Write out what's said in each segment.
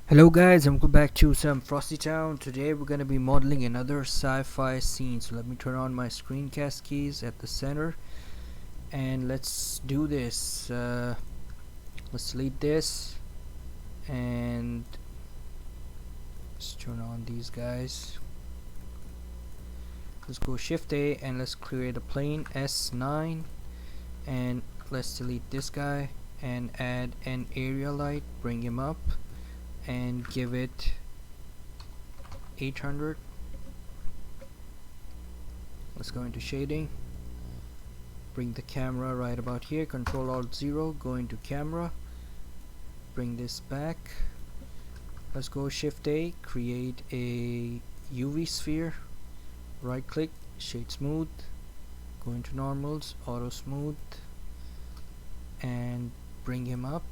Hello guys, and welcome back to some Frosti-Town. Today we're going to be modeling another sci-fi scene. So let me turn on my screencast keys at the center and let's do this. Let's delete this and let's turn on these guys. Let's go Shift A and let's create a plane S9 and let's delete this guy and add an area light, bring him up and give it 800. Let's go into shading, bring the camera right about here, Control Alt 0, go into camera, bring this back. Let's go Shift A, create a UV sphere, right click, shade smooth, go into normals, auto smooth and bring him up.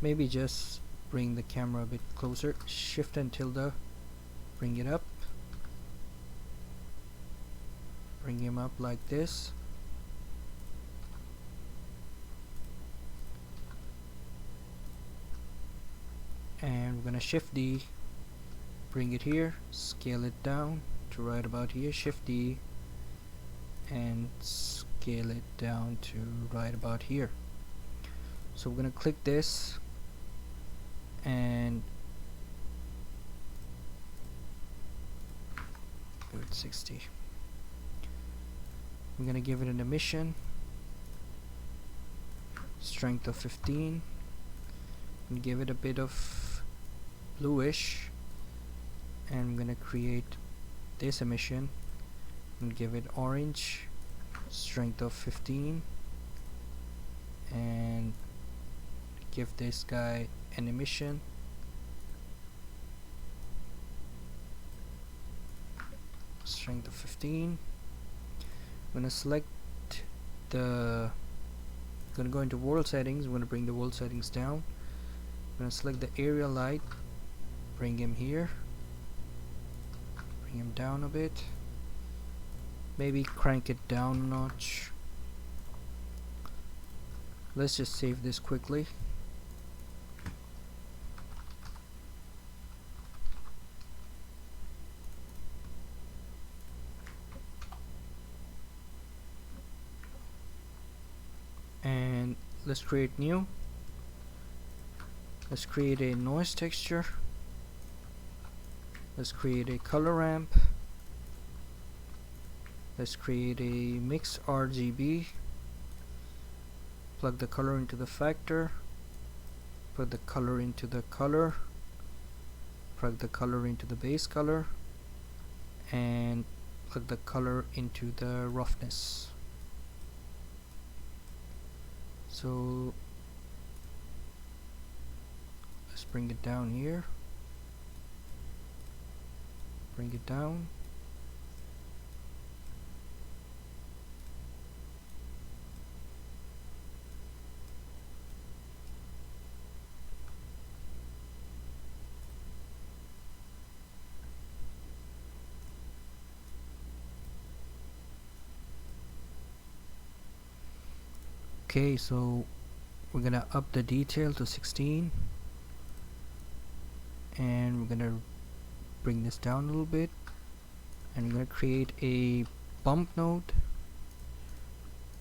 Maybe just bring the camera a bit closer, shift and tilde, bring it up, bring him up like this. And we're gonna Shift D, bring it here, scale it down to right about here, Shift D and scale it down to right about here. So we're gonna click this and do it 60. I'm gonna give it an emission, strength of 15, and give it a bit of bluish, and I'm gonna create this emission and give it orange, strength of 15, and give this guy an emission, strength of 15. I'm gonna select the gonna go into world settings. I'm gonna bring the world settings down. I'm gonna select the area light, bring him here, bring him down a bit, maybe crank it down a notch. Let's just save this quickly. And let's create new. Let's create a noise texture. Let's create a color ramp. Let's create a mix RGB. Plug the color into the factor. Put the color into the color. Plug the color into the base color. And plug the color into the roughness. So let's bring it down here, bring it down, okay. So we're gonna up the detail to 16 and we're gonna bring this down a little bit, and we're gonna create a bump node,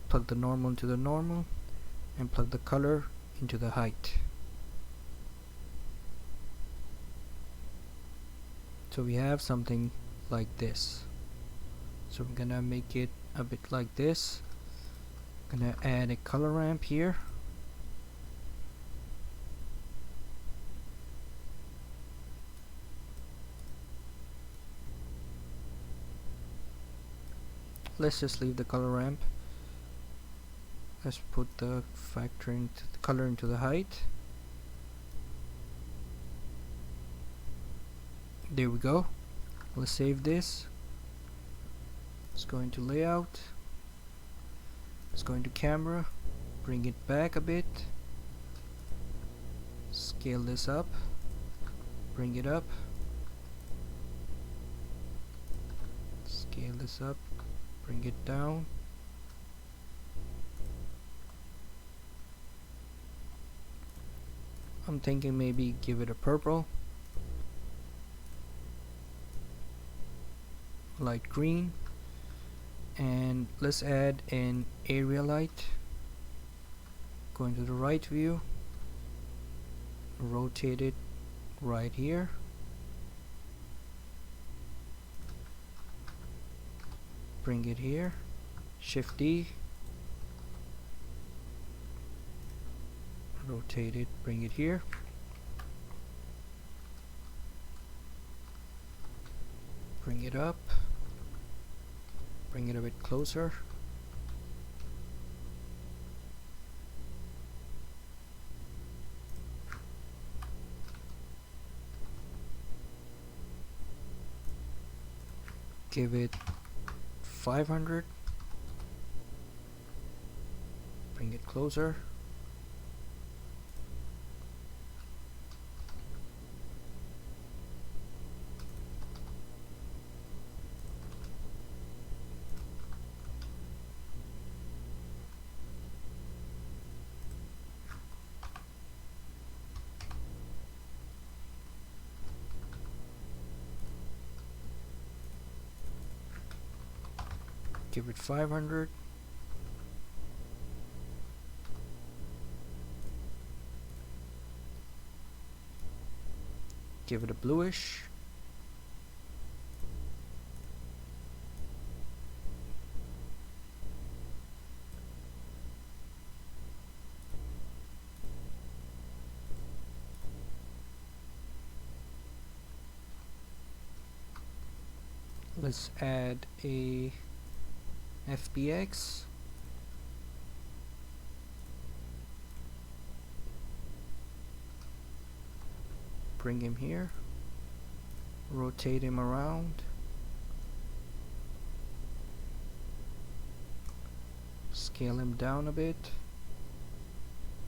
plug the normal into the normal and plug the color into the height. So we have something like this. So we're gonna make it a bit like this. Gonna add a color ramp here. Let's just leave the color ramp. Let's put the factor into the color into the height. There we go. Let's save this. Let's go into layout. Let's go into camera. Bring it back a bit. Scale this up. Bring it up. Scale this up. Bring it down. I'm thinking maybe give it a purple, light green, and let's add an area light. Going to the right view, rotate it right here, bring it here, Shift D, rotate it, bring it here, bring it up, bring it a bit closer, give it 500, bring it closer, give it 500, give it a bluish, let's add a FBX, bring him here, rotate him around, scale him down a bit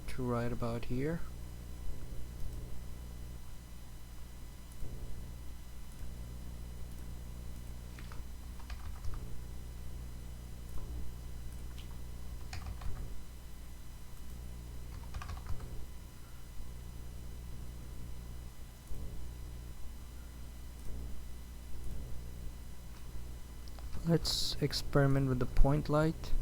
to right about here. Let's experiment with the point light.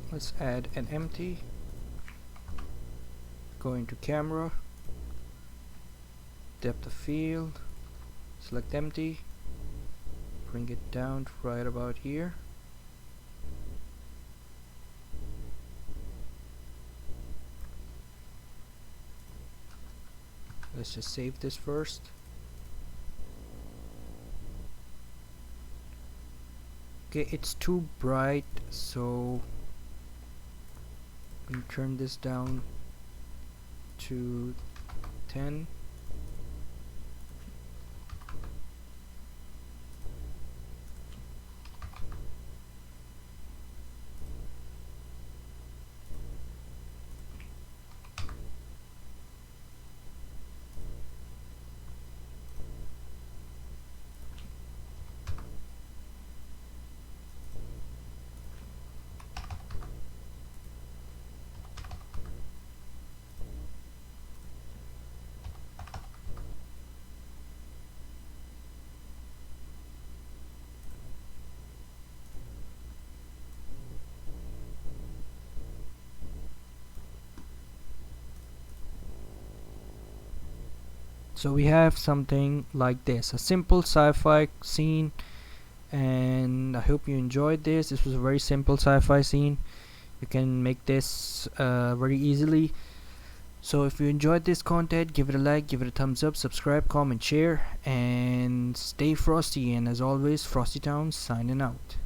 Let's add an empty, go into camera, depth of field, select empty, bring it down to right about here. Let's just save this first. Okay, it's too bright, so we turn this down to 10. So we have something like this, a simple sci-fi scene, and I hope you enjoyed this. This was a very simple sci-fi scene. You can make this very easily. So if you enjoyed this content, give it a like, give it a thumbs up, subscribe, comment, share, and stay frosty. And as always, Frosti-Town signing out.